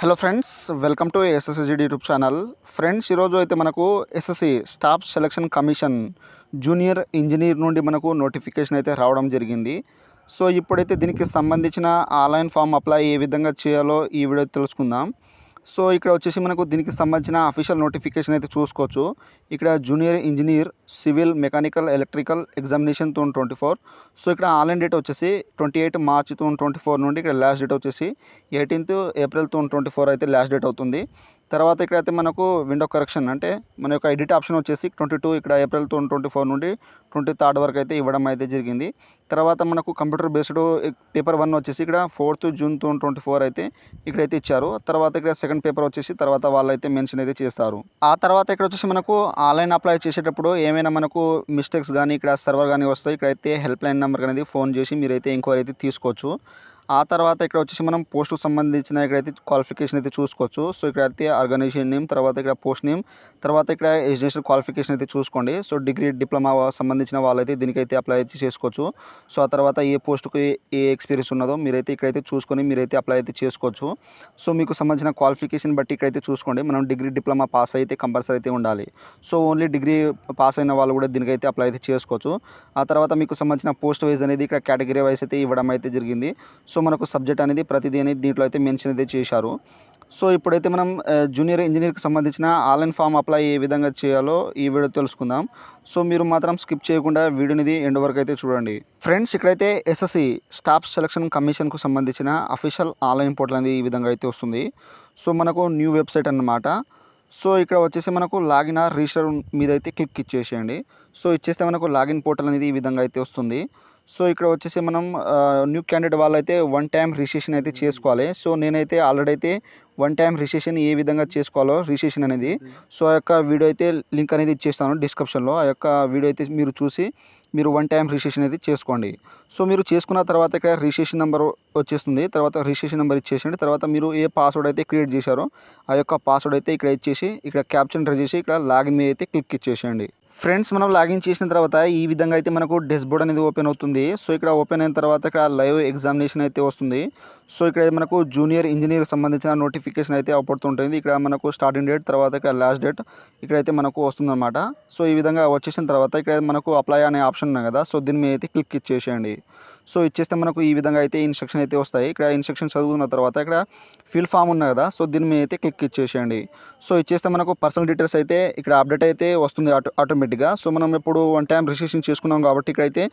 Hello friends, welcome to SSG YouTube channel. Friends, ఈరోజు అయితే మనకు SSC staff selection commission junior engineer నుండి మనకు నోటిఫికేషన్ అయితే రావడం జరిగింది. సో ఇప్పుడైతే దీనికి సంబంధించిన ఆన్లైన్ ఫామ్ అప్లై ఏ విధంగా చేయాలో ఈ వీడియో తెలుసుకుందాం. సో ఇక్కడ వచ్చేసి మనకు దీనికి సంబంధించిన అఫీషియల్ నోటిఫికేషన్ అయితే చూసుకోవచ్చు. ఇక్కడ junior engineer civil mechanical electrical examination 2024. So ఇక్కడ ఆన్లైన్ డేట్ వచ్చేసి 28 మార్చ్ 2024 నుండి ఇక్కడ లాస్ట్ డేట్ వచ్చేసి 18 ఏప్రిల్ 2024 అయితే లాస్ట్ డేట్ అవుతుంది. తర్వాత ఇక్కడైతే మనకు విండో కరెక్షన్ అంటే మన యొక్క ఎడిట్ ఆప్షన్ వచ్చేసి 22 ఇక్కడ ఏప్రిల్ 2024 నుండి 23 వరకు అయితే ఇవ్వడం అయితే జరిగింది. తర్వాత మనకు కంప్యూటర్ బేస్డ్ పేపర్ 1 వచ్చేసి ఇక్కడ 4 జూన్ 2024 అయితే ఇక్కడైతే ఇచ్చారు. తర్వాత ఇక్కడ సెకండ్ పేపర్ వచ్చేసి తర్వాత వాళ్ళైతే మెన్షన్ అయితే చేస్తారు. ఆ తర్వాత ఇక్కడ వచ్చేసి మనకు ఆన్లైన్ అప్లై చేసేటప్పుడు ఏమైనా మనకు మిస్టేక్స్ కానీ ఇక్కడ సర్వర్ కానీ వస్తాయి. ఇక్కడైతే హెల్ప్ లైన్ నెంబర్ అనేది ఫోన్ చేసి మీరైతే ఎంక్వైరీ అయితే తీసుకోవచ్చు. ఆ తర్వాత ఇక్కడ వచ్చేసి మనం పోస్టుకు సంబంధించిన ఇక్కడైతే క్వాలిఫికేషన్ అయితే చూసుకోవచ్చు. సో ఇక్కడైతే ఆర్గనైజేషన్ నేమ్, తర్వాత ఇక్కడ పోస్ట్ నేమ్, తర్వాత ఇక్కడ ఎడ్యుకేషన్ క్వాలిఫికేషన్ అయితే చూసుకోండి. సో డిగ్రీ డిప్లొమా సంబంధించిన వాళ్ళైతే దీనికైతే అప్లై అయితే చేసుకోవచ్చు. సో ఆ తర్వాత ఏ పోస్టుకు ఏ ఎక్స్పీరియన్స్ ఉన్నదో మీరైతే ఇక్కడైతే చూసుకొని మీరైతే అప్లై అయితే చేసుకోవచ్చు. సో మీకు సంబంధించిన క్వాలిఫికేషన్ బట్టి ఇక్కడైతే చూసుకోండి. మనం డిగ్రీ డిప్లొమా పాస్ అయితే కంపల్సరీ అయితే ఉండాలి. సో ఓన్లీ డిగ్రీ పాస్ అయిన వాళ్ళు కూడా దీనికైతే అప్లై అయితే చేసుకోవచ్చు. ఆ తర్వాత మీకు సంబంధించిన పోస్ట్ వైజ్ అనేది ఇక్కడ కేటగిరీ వైజ్ అయితే ఇవ్వడం అయితే జరిగింది. సో మనకు సబ్జెక్ట్ అనేది ప్రతిదీ అనేది దీంట్లో అయితే మెన్షన్ అయితే చేశారు. సో ఇప్పుడైతే మనం జూనియర్ ఇంజనీర్కి సంబంధించిన ఆన్లైన్ ఫామ్ అప్లై ఏ విధంగా చేయాలో ఈ వీడియో తెలుసుకుందాం. సో మీరు మాత్రం స్కిప్ చేయకుండా వీడియోని ఎండ్ వరకు అయితే చూడండి. ఫ్రెండ్స్, ఇక్కడైతే ఎస్ఎస్సి స్టాఫ్ సెలక్షన్ కమిషన్కు సంబంధించిన అఫీషియల్ ఆన్లైన్ పోర్టల్ అనేది ఈ విధంగా అయితే వస్తుంది. సో మనకు న్యూ వెబ్సైట్ అన్నమాట. సో ఇక్కడ వచ్చేసి మనకు లాగిన్ ఆర్ రిజిస్టర్ మీద అయితే క్లిక్ ఇచ్చేసేయండి. సో ఇచ్చేస్తే మనకు లాగిన్ పోర్టల్ అనేది ఈ విధంగా అయితే వస్తుంది. సో ఇక్కడ వచ్చేసి మనం న్యూ క్యాండిడేట్ వాళ్ళైతే 1 టైం రిజిస్ట్రేషన్ అయితే చేసుకోవాలి. సో నేనైతే ఆల్రెడీ అయితే 1 టైం రిజిస్ట్రేషన్ ఏ విధంగా చేసుకోవాలో రిజిస్ట్రేషన్ అనేది సో ఆ యొక్క వీడియో అయితే లింక్ అనేది ఇచ్చేస్తాను డిస్క్రిప్షన్లో. ఆ యొక్క వీడియో అయితే మీరు చూసి మీరు 1 టైం రిజిస్ట్రేషన్ అయితే చేసుకోండి. సో మీరు చేసుకున్న తర్వాత ఇక్కడ రిజిస్ట్రేషన్ నెంబర్ వచ్చేస్తుంది. తర్వాత రిజిస్ట్రేషన్ నెంబర్ ఇచ్చేసండి. తర్వాత మీరు ఏ పాస్వర్డ్ అయితే క్రియేట్ చేశారో ఆ యొక్క పాస్వర్డ్ అయితే ఇక్కడ ఇచ్చేసి ఇక్కడ క్యాప్షన్ ఎంటర్ చేసి ఇక్కడ లాగిన్ మీద అయితే క్లిక్ ఇచ్చేసేయండి. ఫ్రెండ్స్, మనం లాగిన్ చేసిన తర్వాత ఈ విధంగా అయితే మనకు డెస్క్బోర్డ్ అనేది ఓపెన్ అవుతుంది. సో ఇక్కడ ఓపెన్ అయిన తర్వాత ఇక్కడ లైవ్ ఎగ్జామినేషన్ అయితే వస్తుంది. సో ఇక్కడ మనకు జూనియర్ ఇంజనీర్ సంబంధించిన నోటిఫికేషన్ అయితే అవుపడుతుంటుంది. ఇక్కడ మనకు స్టార్టింగ్ డేట్, తర్వాత ఇక్కడ లాస్ట్ డేట్ ఇక్కడైతే మనకు వస్తుందన్నమాట. సో ఈ విధంగా వచ్చేసిన తర్వాత ఇక్కడ మనకు అప్లై అనే ఆప్షన్ ఉంది కదా, సో దీని మీద అయితే క్లిక్ ఇచ్చేసేయండి. సో ఇచ్చేస్తే మనకు ఈ విధంగా అయితే ఇన్స్ట్రక్షన్ అయితే వస్తాయి. ఇక్కడ ఇన్స్ట్రక్షన్ చదువుకున్న తర్వాత ఇక్కడ ఫిల్ ఫామ్ ఉంది కదా, సో దీని మీద అయితే క్లిక్ ఇచ్చేసేయండి. సో ఇచ్చేస్తే మనకు పర్సనల్ డీటెయిల్స్ అయితే ఇక్కడ అప్డేట్ అయితే వస్తుంది ఆటోమేటిక్గా. సో మనం ఇప్పుడు 1 టైం రిజిస్ట్రేషన్ చేసుకున్నాం కాబట్టి ఇక్కడైతే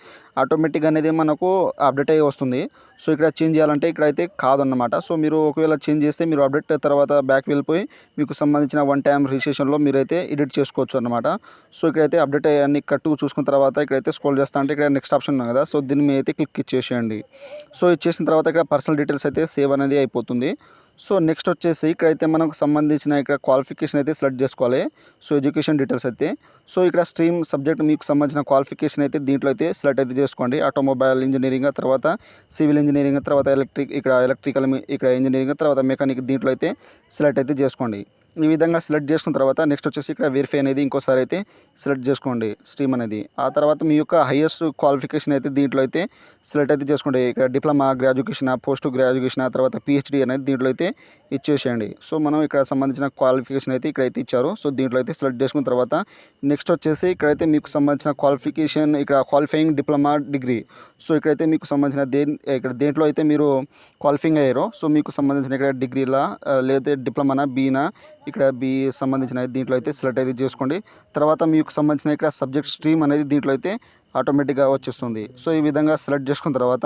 ఆటోమేటిక్గా అనేది మనకు అప్డేట్ అయ్యి వస్తుంది. సో ఇక్కడ చేంజ్ చేయాలంటే ఇక్కడైతే కాదన్నమాట. సో మీరు ఒకవేళ చేంజ్ చేస్తే మీరు అప్డేట్ తర్వాత బ్యాక్ వెళ్ళిపోయి మీకు సంబంధించిన 1 టైం రిజిస్ట్రేషన్లో మీరైతే ఎడిట్ చేసుకోవచ్చు అన్నమాట. సో ఇక్కడైతే అప్డేట్ అన్ని కరెక్ట్గా చూసుకున్న తర్వాత ఇక్కడైతే స్క్రోల్ చేస్తా అంటే ఇక్కడ నెక్స్ట్ ఆప్షన్ ఉంది కదా, సో దీని మీద అయితే క్లిక్ ఇచ్చేసేయండి. సో ఇచ్చేసిన తర్వాత ఇక్కడ పర్సనల్ డీటెయిల్స్ అయితే సేవ్ అనేది అయిపోతుంది. సో నెక్స్ట్ వచ్చేసి ఇక్కడైతే మనకు సంబంధించిన ఇక్కడ క్వాలిఫికేషన్ అయితే సెలెక్ట్ చేసుకోవాలి. సో ఎడ్యుకేషన్ డీటెయిల్స్ అయితే సో ఇక్కడ స్ట్రీమ్ సబ్జెక్ట్ మీకు సంబంధించిన క్వాలిఫికేషన్ అయితే దీంట్లో అయితే సెలెక్ట్ అయితే చేసుకోండి. ఆటోమొబైల్ ఇంజనీరింగ్, తర్వాత సివిల్ ఇంజనీరింగ్, తర్వాత ఎలక్ట్రికల్ ఇక్కడ ఇంజనీరింగ్, తర్వాత మెకానిక్ దీంట్లో అయితే సెలెక్ట్ అయితే చేసుకోండి. ఈ విధంగా సెలెక్ట్ చేసుకున్న తర్వాత నెక్స్ట్ వచ్చేసి ఇక్కడ వెరిఫై అనేది ఇంకోసారి అయితే సెలెక్ట్ చేసుకోండి స్ట్రీమ్ అనేది. ఆ తర్వాత మీ యొక్క హైయెస్ట్ క్వాలిఫికేషన్ అయితే దీంట్లో అయితే సెలెక్ట్ అయితే చేసుకోండి. ఇక్కడ డిప్లొమా, గ్రాడ్యుయేషన్, పోస్ట్ గ్రాడ్యుయేషన్, తర్వాత పిహెచ్డి అనేది దీంట్లో అయితే ఇచ్చేసేయండి. సో మనం ఇక్కడ సంబంధించిన క్వాలిఫికేషన్ అయితే ఇక్కడైతే ఇచ్చారు. సో దీంట్లో అయితే సెలెక్ట్ చేసుకున్న తర్వాత నెక్స్ట్ వచ్చేసి ఇక్కడైతే మీకు సంబంధించిన క్వాలిఫికేషన్ ఇక్కడ క్వాలిఫైయింగ్ డిప్లొమా డిగ్రీ. సో ఇక్కడైతే మీకు సంబంధించిన ఇక్కడ దేంట్లో అయితే మీరు క్వాలిఫైయింగ్ అయ్యారో సో మీకు సంబంధించిన ఇక్కడ డిగ్రీలా లేదా డిప్లొమానా, బీనా, ఇక్కడ బి సంబంధించిన దీంట్లో అయితే సెలెక్ట్ అయితే చేసుకోండి. తర్వాత మీకు సంబంధించిన ఇక్కడ సబ్జెక్ట్ స్ట్రీమ్ అనేది దీంట్లో అయితే ఆటోమేటిక్గా వచ్చేస్తుంది. సో ఈ విధంగా సెలెక్ట్ చేసుకున్న తర్వాత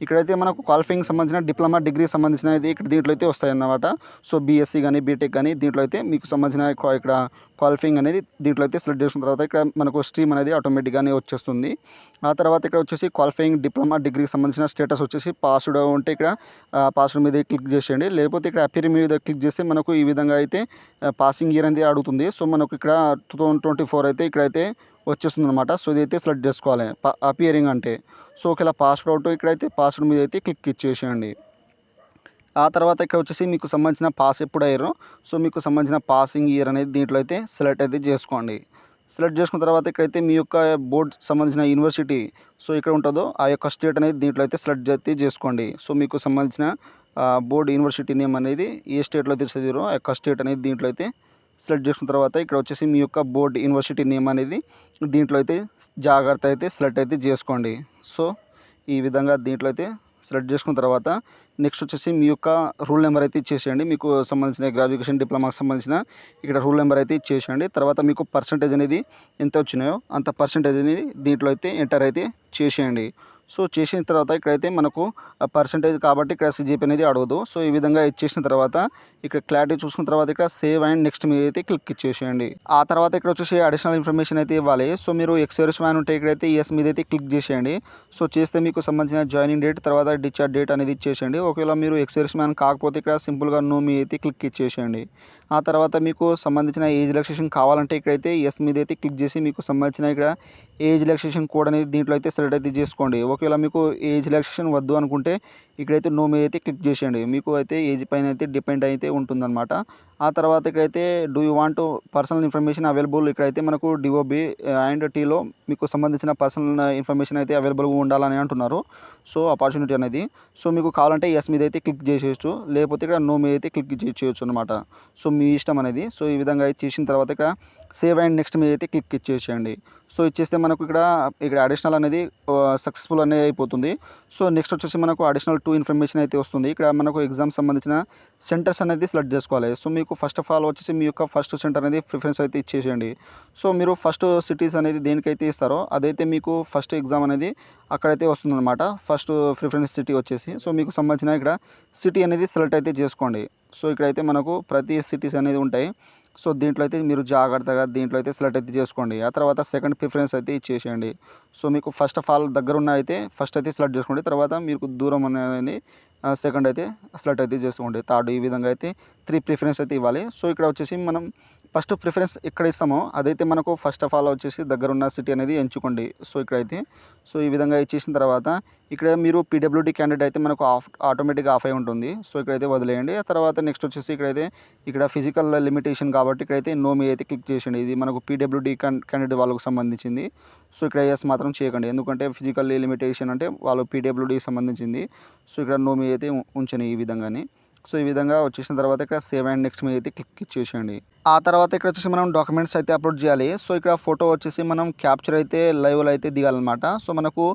ఇక్కడైతే మనకు క్వాలిఫైయింగ్ సంబంధించిన డిప్లొమా డిగ్రీ సంబంధించినది ఇక్కడ దీంట్లో అయితే వస్తాయన్నమాట. సో బీఎస్సీ కానీ బీటెక్ కానీ దీంట్లో అయితే మీకు సంబంధించిన ఇక్కడ క్వాలిఫైయింగ్ అనేది దీంట్లో అయితే సెలెక్ట్ చేసుకున్న తర్వాత ఇక్కడ మనకు స్ట్రీమ్ అనేది ఆటోమేటిక్గానే వచ్చేస్తుంది. ఆ తర్వాత ఇక్కడ వచ్చేసి క్వాలిఫైయింగ్ డిప్లొమా డిగ్రీకి సంబంధించిన స్టేటస్ వచ్చేసి పాస్డ్ ఉంటే ఇక్కడ పాస్డ్ మీద క్లిక్ చేసేయండి. లేకపోతే ఇక్కడ అపీర్ మీద క్లిక్ చేస్తే మనకు ఈ విధంగా అయితే పాసింగ్ ఇయర్ అనేది అడుగుతుంది. సో మనకు ఇక్కడ 2024 అయితే ఇక్కడైతే వచ్చేస్తుంది అనమాట. సో ఇదైతే సెలెక్ట్ చేసుకోవాలి అపియరింగ్ అంటే. సో ఒకవేళ పాస్వర్డ్ అవుట్ ఇక్కడైతే పాస్వర్డ్ మీద అయితే క్లిక్ ఇచ్చేసేయండి. ఆ తర్వాత ఇక్కడ వచ్చేసి మీకు సంబంధించిన పాస్ ఎప్పుడు అయ్యారో సో మీకు సంబంధించిన పాసింగ్ ఇయర్ అనేది దీంట్లో అయితే సెలెక్ట్ అయితే చేసుకోండి. సెలెక్ట్ చేసుకున్న తర్వాత ఇక్కడైతే మీ యొక్క బోర్డ్ సంబంధించిన యూనివర్సిటీ సో ఇక్కడ ఉంటుందో ఆ యొక్క స్టేట్ అనేది దీంట్లో అయితే సెలెక్ట్ అయితే చేసుకోండి. సో మీకు సంబంధించిన బోర్డ్ యూనివర్సిటీ నేమ్ అనేది ఏ స్టేట్లో అయితే చదివారో ఆ యొక్క స్టేట్ అనేది దీంట్లో అయితే సెలెక్ట్ చేసుకున్న తర్వాత ఇక్కడ వచ్చేసి మీ యొక్క బోర్డ్ యూనివర్సిటీ నేమ్ అనేది దీంట్లో అయితే జాగ్రత్త అయితే సెలెక్ట్ అయితే చేసుకోండి. సో ఈ విధంగా దీంట్లో అయితే సెలెక్ట్ చేసుకున్న తర్వాత నెక్స్ట్ వచ్చేసి మీ యొక్క రూల్ నెంబర్ అయితే ఇచ్చేసేయండి. మీకు సంబంధించిన గ్రాడ్యుయేషన్ డిప్లొమాకి సంబంధించిన ఇక్కడ రూల్ నెంబర్ అయితే ఇచ్చేసేయండి. తర్వాత మీకు పర్సంటేజ్ అనేది ఎంత వచ్చినాయో అంత పర్సంటేజ్ అనేది దీంట్లో అయితే ఎంటర్ అయితే చేసేయండి. సో చేసిన తర్వాత ఇక్కడైతే మనకు పర్సంటేజ్ కాబట్టి ఇక్కడ సిజిపి అనేది అడగదు. సో ఈ విధంగా ఇచ్చేసిన తర్వాత ఇక్కడ క్లారిటీ చూసుకున్న తర్వాత ఇక్కడ సేవ్ అండ్ నెక్స్ట్ మీద అయితే క్లిక్ ఇచ్చేసేయండి. ఆ తర్వాత ఇక్కడ వచ్చేసి అడిషనల్ ఇన్ఫర్మేషన్ అయితే ఇవ్వాలి. సో మీరు ఎక్స్ సర్వీస్ మ్యాన్ ఉంటే ఇక్కడైతే ఎస్ మీద అయితే క్లిక్ చేసేయండి. సో చేస్తే మీకు సంబంధించిన జాయినింగ్ డేట్ తర్వాత డిశ్చార్జ్ డేట్ అనేది ఇచ్చేసేయండి. ఒకవేళ మీరు ఎక్స్ సర్వీస్ మ్యాన్ కాకపోతే ఇక్కడ సింపుల్గా నో మీద అయితే క్లిక్ ఇచ్చేసేయండి. ఆ తర్వాత మీకు సంబంధించిన ఏజ్ రిలాక్సేషన్ కావాలంటే ఇక్కడైతే ఎస్ మీద అయితే క్లిక్ చేసి మీకు సంబంధించిన ఇక్కడ ఏజ్ రిలాక్సేషన్ కోడ్ అనేది దీంట్లో అయితే సెలెక్ట్ అయితే చేసుకోండి. ఒకవేళ మీకు ఏజ్ రిలాక్సేషన్ వద్దు అనుకుంటే ఇక్కడైతే నో మీద అయితే క్లిక్ చేసేయండి. మీకు అయితే ఏజ్ పైన అయితే డిపెండ్ అయితే ఉంటుందన్నమాట. ఆ తర్వాత ఇక్కడైతే do you want personal information available ఇక్కడైతే మనకు డిఓబి అండ్ టీలో మీకు సంబంధించిన పర్సనల్ ఇన్ఫర్మేషన్ అయితే అవైలబుల్గా ఉండాలని అంటున్నారు. సో ఆపర్చునిటీ అనేది సో మీకు కావాలంటే ఎస్ మీద అయితే క్లిక్ చేసేయచ్చు, లేకపోతే ఇక్కడ నో మీద అయితే క్లిక్ చేయొచ్చు అనమాట. సో మీ ఇష్టం అనేది. సో ఈ విధంగా అయితే చేసిన తర్వాత ఇక్కడ సేవ్ అండ్ నెక్స్ట్ మీద అయితే క్లిక్ ఇచ్చేసేయండి. సో ఇచ్చేస్తే మనకు ఇక్కడ అడిషనల్ అనేది సక్సెస్ఫుల్ అనేది అయిపోతుంది. సో నెక్స్ట్ వచ్చేసి మనకు అడిషనల్ 2 ఇన్ఫర్మేషన్ అయితే వస్తుంది. ఇక్కడ మనకు ఎగ్జామ్ సంబంధించిన సెంటర్స్ అనేది సెలెక్ట్ చేసుకోవాలి. సో మీకు ఫస్ట్ ఆఫ్ ఆల్ వచ్చేసి మీ యొక్క ఫస్ట్ సెంటర్ అనేది ప్రిఫరెన్స్ అయితే ఇచ్చేసేయండి. సో మీరు ఫస్ట్ సిటీస్ అనేది దేనికైతే ఇస్తారో అదైతే మీకు ఫస్ట్ ఎగ్జామ్ అనేది అక్కడైతే వస్తుందన్నమాట. ఫస్ట్ ప్రిఫరెన్స్ సిటీ వచ్చేసి సో మీకు సంబంధించిన ఇక్కడ సిటీ అనేది సెలెక్ట్ అయితే చేసుకోండి. సో ఇక్కడైతే మనకు ప్రతి సిటీస్ అనేది ఉంటాయి. సో దీంట్లో అయితే మీరు జాగ్రత్తగా దీంట్లో అయితే సెలెక్ట్ అయితే చేసుకోండి. ఆ తర్వాత సెకండ్ ప్రిఫరెన్స్ అయితే ఇచ్చేసేయండి. సో మీకు ఫస్ట్ ఆఫ్ ఆల్ దగ్గర ఉన్న అయితే ఫస్ట్ అయితే సెలెక్ట్ చేసుకోండి. తర్వాత మీకు దూరం అనేది సెకండ్ అయితే సెలెక్ట్ అయితే చేసుకోండి. థర్డ్ ఈ విధంగా అయితే 3 ప్రిఫరెన్స్ అయితే ఇవ్వాలి. సో ఇక్కడ వచ్చేసి మనం ఫస్ట్ ప్రిఫరెన్స్ ఎక్కడ ఇస్తామో అదైతే మనకు ఫస్ట్ ఆఫ్ ఆల్ వచ్చేసి దగ్గరున్న సిటీ అనేది ఎంచుకోండి. సో ఇక్కడైతే సో ఈ విధంగా ఇచ్చేసిన తర్వాత ఇక్కడ మీరు పీడబ్ల్యూడీ క్యాండిడేట్ అయితే మనకు ఆటోమేటిక్గా ఆఫ్ అయి ఉంటుంది. సో ఇక్కడైతే వదిలేయండి. ఆ తర్వాత నెక్స్ట్ వచ్చేసి ఇక్కడ ఫిజికల్ లిమిటేషన్ కాబట్టి ఇక్కడైతే నో మీ అయితే క్లిక్ చేసేయండి. ఇది మనకు పీడబ్ల్యూడీ క్యాండిడేట్ వాళ్ళకు సంబంధించింది. సో ఇక్కడ ఎస్ మాత్రం చేయకండి, ఎందుకంటే ఫిజికల్ లిమిటేషన్ అంటే వాళ్ళు పీడబ్ల్యూడీకి సంబంధించింది. సో ఇక్కడ నో మీ అయితే ఉంచండి ఈ విధంగానే. సో ఈ విధంగా వచ్చేసిన తర్వాత ఇక్కడ సేవ్ అండ్ నెక్స్ట్ మీద అయితే క్లిక్ ఇచ్చేసేయండి. ఆ తర్వాత ఇక్కడ వచ్చేసి మనం డాక్యుమెంట్స్ అయితే అప్లోడ్ చేయాలి. సో ఇక్కడ ఫోటో వచ్చేసి మనం క్యాప్చర్ అయితే లైవ్లో అయితే దిగాలన్నమాట. సో మనకు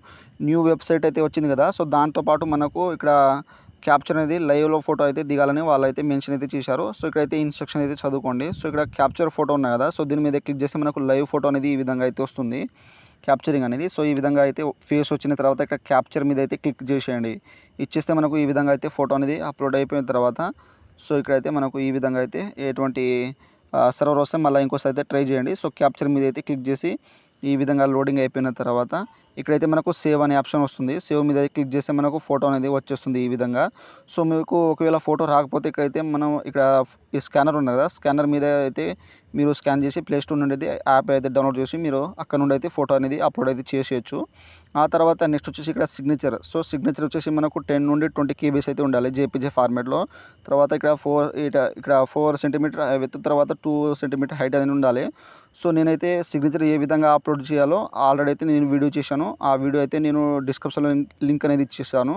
న్యూ వెబ్సైట్ అయితే వచ్చింది కదా, సో దాంతోపాటు మనకు ఇక్కడ క్యాప్చర్ అనేది లైవ్లో ఫోటో అయితే దిగాలని వాళ్ళైతే మెన్షన్ అయితే చేశారు. సో ఇక్కడైతే ఇన్స్ట్రక్షన్ అయితే చదువుకోండి. సో ఇక్కడ క్యాప్చర్ ఫోటో ఉన్నాయి కదా, సో దీని మీద క్లిక్ చేస్తే మనకు లైవ్ ఫోటో అనేది ఈ విధంగా అయితే వస్తుంది, క్యాప్చరింగ్ అనేది. సో ఈ విధంగా అయితే ఫేస్ వచ్చిన తర్వాత ఇక్కడ క్యాప్చర్ మీద అయితే క్లిక్ చేసేయండి. ఇచ్చేస్తే మనకు ఈ విధంగా అయితే ఫోటో అనేది అప్లోడ్ అయిపోయిన తర్వాత సో ఇక్కడైతే మనకు ఈ విధంగా అయితే ఎటువంటి సర్వర్ వస్తే మళ్ళీ ఇంకోసారి అయితే ట్రై చేయండి. సో క్యాప్చర్ మీద అయితే క్లిక్ చేసి ఈ విధంగా లోడింగ్ అయిపోయిన తర్వాత ఇక్కడైతే మనకు సేవ్ అనే ఆప్షన్ వస్తుంది. సేవ్ మీద క్లిక్ చేస్తే మనకు ఫోటో అనేది వచ్చేస్తుంది ఈ విధంగా. సో మీకు ఒకవేళ ఫోటో రాకపోతే ఇక్కడైతే మనం ఇక్కడ ఈ స్కానర్ ఉంది కదా, స్కానర్ మీద అయితే మీరు స్కాన్ చేసి ప్లే స్టోర్ నుండి అయితే యాప్ అయితే డౌన్లోడ్ చేసి మీరు అక్కడ నుండి అయితే ఫోటో అనేది అప్లోడ్ అయితే చేసేయచ్చు. ఆ తర్వాత నెక్స్ట్ వచ్చేసి ఇక్కడ సిగ్నేచర్. సో సిగ్నేచర్ వచ్చేసి మనకు 10 నుండి 20 కేబీస్ అయితే ఉండాలి జేపీజీ ఫార్మాట్లో. తర్వాత ఇక్కడ 4 సెంటీమీటర్ విత్ తర్వాత 2 సెంటీమీటర్ హైట్ అనేది ఉండాలి. సో నేనైతే సిగ్నేచర్ ఏ విధంగా అప్లోడ్ చేయాలో ఆల్రెడీ అయితే నేను వీడియో చేశాను. ఆ వీడియో అయితే నేను డిస్క్రిప్షన్లో లింక్ అనేది ఇచ్చేసాను.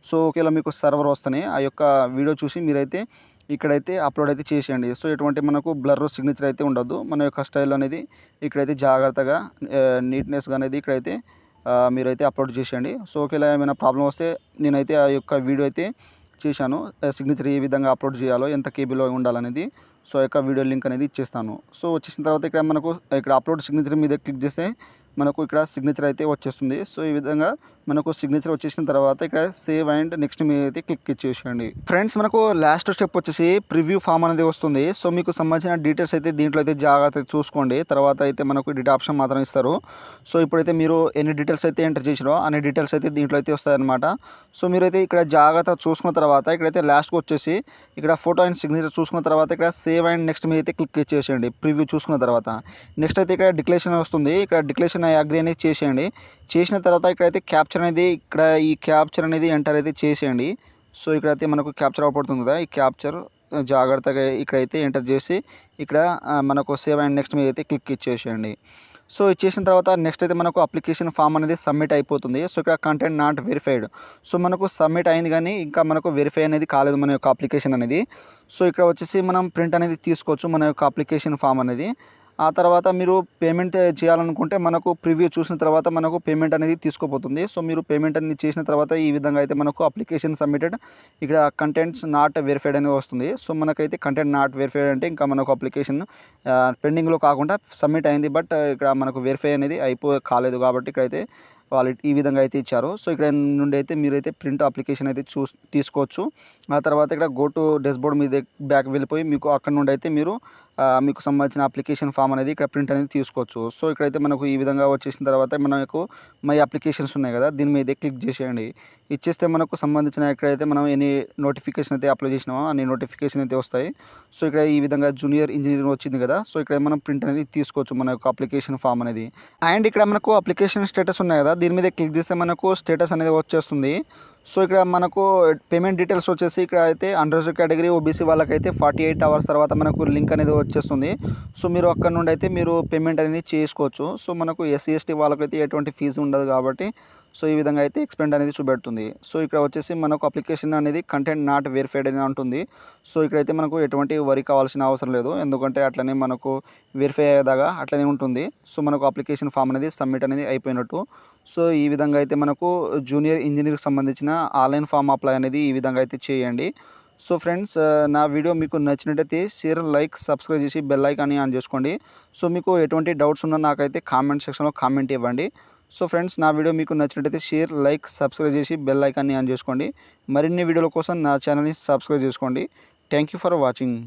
సో ఒకవేళ మీకు సర్వర్ వస్తేనే ఆ యొక్క వీడియో చూసి మీరైతే ఇక్కడైతే అప్లోడ్ అయితే చేసేయండి. సో ఎటువంటి మనకు బ్లర్ సిగ్నేచర్ అయితే ఉండదు. మన యొక్క స్టైల్ అనేది ఇక్కడైతే జాగ్రత్తగా నీట్నెస్గా అనేది ఇక్కడైతే మీరైతే అప్లోడ్ చేసేయండి. సో ఒకవేళ ఏమైనా ప్రాబ్లం వస్తే నేనైతే ఆ యొక్క వీడియో అయితే చేశాను, సిగ్నేచర్ ఏ విధంగా అప్లోడ్ చేయాలో ఎంత కేబీలో ఉండాలనేది. సో యొక్క వీడియో లింక్ అనేది ఇచ్చేస్తాను. సో వచ్చేసిన తర్వాత ఇక్కడ మనకు ఇక్కడ అప్లోడ్ సిగ్నేచర్ మీద క్లిక్ చేస్తే మనకు ఇక్కడ సిగ్నేచర్ అయితే వచ్చేస్తుంది. సో ఈ విధంగా మనకు సిగ్నేచర్ వచ్చేసిన తర్వాత ఇక్కడ సేవ్ అండ్ నెక్స్ట్ మీద అయితే క్లిక్ ఇచ్చేసేయండి. ఫ్రెండ్స్ మనకు లాస్ట్ స్టెప్ వచ్చేసి ప్రివ్యూ ఫామ్ అనేది వస్తుంది. సో మీకు సంబంధించిన డీటెయిల్స్ అయితే దీంట్లో అయితే జాగ్రత్తగా చూసుకోండి. తర్వాత అయితే మనకు డేటా ఆప్షన్ మాత్రం ఇస్తారు. సో ఇప్పుడైతే మీరు ఎన్ని డీటెయిల్స్ అయితే ఎంటర్ చేసిరో అన్ని డీటెయిల్స్ అయితే దీంట్లో అయితే వస్తాయన్నమాట. సో మీరైతే ఇక్కడ జాగ్రత్తగా చూసుకున్న తర్వాత ఇక్కడైతే లాస్ట్కి వచ్చేసి ఇక్కడ ఫోటో అండ్ సిగ్నేచర్ చూసుకున్న తర్వాత ఇక్కడ సేవ్ అండ్ నెక్స్ట్ మీద అయితే క్లిక్ చేసేయండి. ప్రివ్యూ చూసుకున్న తర్వాత నెక్స్ట్ అయితే ఇక్కడ డిక్లరేషన్ వస్తుంది. ఇక్కడ డిక్లరేషన్ అగ్రీ అనేది చేసేయండి. చేసిన తర్వాత ఇక్కడైతే క్యాప్చర్ అనేది ఈ క్యాప్చర్ అనేది ఎంటర్ అయితే చేసేయండి. సో ఇక్కడైతే మనకు క్యాప్చర్ అవపడుతుంది కదా, ఈ క్యాప్చర్ జాగ్రత్తగా ఇక్కడైతే ఎంటర్ చేసి ఇక్కడ మనకు సేవ్ అండ్ నెక్స్ట్ మీద అయితే క్లిక్ ఇచ్చేసేయండి. సో ఇచ్చేసిన తర్వాత నెక్స్ట్ అయితే మనకు అప్లికేషన్ ఫామ్ అనేది సబ్మిట్ అయిపోతుంది. సో ఇక్కడ కంటెంట్ నాట్ వెరిఫైడ్. సో మనకు సబ్మిట్ అయింది కానీ ఇంకా మనకు వెరిఫై అనేది కాలేదు మన యొక్క అప్లికేషన్ అనేది. సో ఇక్కడ వచ్చేసి మనం ప్రింట్ అనేది తీసుకోవచ్చు మన యొక్క అప్లికేషన్ ఫామ్ అనేది. ఆ తర్వాత మీరు పేమెంట్ చేయాలనుకుంటే మనకు ప్రివ్యూ చూసిన తర్వాత మనకు పేమెంట్ అనేది తీసుకోపోతుంది. సో మీరు పేమెంట్ అనేది చేసిన తర్వాత ఈ విధంగా అయితే మనకు అప్లికేషన్ సబ్మిటెడ్, ఇక్కడ కంటెంట్స్ నాట్ వెరిఫైడ్ అనేది వస్తుంది. సో మనకైతే కంటెంట్ నాట్ వెరిఫైడ్ అంటే ఇంకా మనకు అప్లికేషన్ పెండింగ్లో కాకుండా సబ్మిట్ అయింది, బట్ ఇక్కడ మనకు వెరిఫై అనేది కాలేదు కాబట్టి ఇక్కడైతే వాళ్ళు ఈ విధంగా అయితే ఇచ్చారు. సో ఇక్కడ నుండి అయితే మీరైతే ప్రింట్ అప్లికేషన్ అయితే తీసుకోవచ్చు. ఆ తర్వాత ఇక్కడ గో టు డాష్బోర్డ్ మీద బ్యాక్ వెళ్ళిపోయి మీకు అక్కడ నుండి అయితే మీరు మీకు సంబంధించిన అప్లికేషన్ ఫామ్ అనేది ఇక్కడ ప్రింట్ అనేది తీసుకోవచ్చు. సో ఇక్కడైతే మనకు ఈ విధంగా వచ్చేసిన తర్వాత మనకు మై అప్లికేషన్స్ ఉన్నాయి కదా, దీని మీద క్లిక్ చేసేయండి. ఇచ్చేస్తే మనకు సంబంధించిన ఎక్కడైతే మనం ఎన్ని నోటిఫికేషన్ అయితే అప్లై చేసినామో అన్ని నోటిఫికేషన్ అయితే వస్తాయి. సో ఇక్కడ ఈ విధంగా జూనియర్ ఇంజనీరింగ్ వచ్చింది కదా, సో ఇక్కడ మనం ప్రింట్ అనేది తీసుకోవచ్చు మన యొక్క అప్లికేషన్ ఫామ్ అనేది. అండ్ ఇక్కడ మనకు అప్లికేషన్ స్టేటస్ ఉన్నాయి కదా, దీని మీద క్లిక్ చేస్తే మనకు స్టేటస్ అనేది వచ్చేస్తుంది. సో ఇక్కడ మనకు పేమెంట్ డీటెయిల్స్ వచ్చేసి ఇక్కడ అయితే అన్రిజర్వ్డ్ కేటగిరీ ఓబీసీ వాళ్ళకైతే 48 అవర్స్ తర్వాత మనకు లింక్ అనేది వచ్చేస్తుంది. సో మీరు అక్కడ నుండి అయితే మీరు పేమెంట్ అనేది చేసుకోవచ్చు. సో మనకు ఎస్సీ ఎస్టీ వాళ్ళకైతే ఎటువంటి ఫీజు ఉండదు కాబట్టి సో ఈ విధంగా అయితే ఎక్స్పెండ్ అనేది చూపెడుతుంది. సో ఇక్కడ వచ్చేసి మనకు అప్లికేషన్ అనేది కంటెంట్ నాట్ వెరిఫైడ్ అని ఉంటుంది. సో ఇక్కడైతే మనకు ఎటువంటి వరి కావాల్సిన అవసరం లేదు, ఎందుకంటే అట్లనే మనకు వెరిఫై అయ్యేదాకా అట్లనే ఉంటుంది. సో మనకు అప్లికేషన్ ఫామ్ అనేది సబ్మిట్ అనేది అయిపోయినట్టు. సో ఈ విధంగా అయితే మనకు జూనియర్ ఇంజనీర్కి సంబంధించిన ఆన్లైన్ ఫామ్ అప్లై అనేది ఈ విధంగా అయితే చేయండి. సో ఫ్రెండ్స్, నా వీడియో మీకు నచ్చినట్టయితే షేర్, లైక్, సబ్స్క్రైబ్ చేసి బెల్ ఐకాన్ని ఆన్ చేసుకోండి. సో మీకు ఎటువంటి డౌట్స్ ఉన్నా నాకైతే కామెంట్ సెక్షన్లో కామెంట్ ఇవ్వండి. సో ఫ్రెండ్స్, నా వీడియో మీకు నచ్చినట్టయితే షేర్, లైక్, సబ్స్క్రైబ్ చేసి బెల్ ఐకాన్ని ఆన్ చేసుకోండి. మరిన్ని వీడియోల కోసం నా ఛానల్ని సబ్స్క్రైబ్ చేసుకోండి. Thank you for watching.